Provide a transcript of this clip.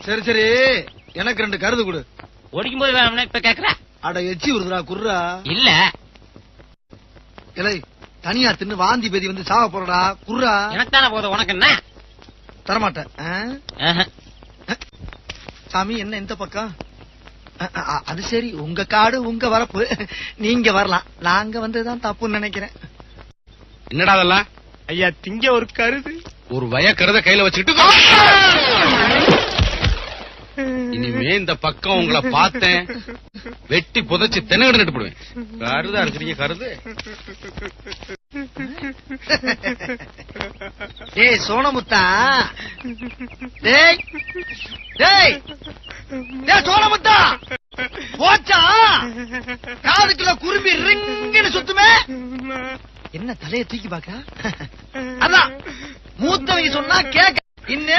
சரி சரி, எனக்கு 2 கருது கொடு. ஓடிக்கும் போது வேணும்னா இப்ப கேக்குற? அட எச்சி வருதுடா, குர்ரா. இல்ல இலை தனியா தின்னு வாந்தி பேதி வந்து சாவ போறடா, குர்ரா. எனக்கு தானே போதும், உனக்கு என்ன? தரமாட்டேன். சாமி என்ன இந்த பக்கம்? அது சரி, உங்க காடு உங்க வரப்பு, நீங்க வரலாம். நாங்க வந்ததுதான் தப்புன்னு நினைக்கிறேன். என்னடா அதெல்லாம்? ஐயா திங்க ஒரு கருது. ஒரு வய கருத கையில வச்சுக்கிட்டு இனிமே இந்த பக்கம் உங்களை பார்த்தேன் வெட்டி புதைச்சு தென்னகடு நட்டு போடுவேன். கருதா இருக்கிறீங்க கருது. டேய் சோனமுத்தா, டேய் டேய் டேய் சோனமுத்தா, போச்சா? காதுக்குள்ள குரும்பி ரிங்குன்னு சுத்துமே. என்ன தலையை தூக்கி பாக்க? அதான் மூத்தவங்க சொன்னா கேட்க. இன்னே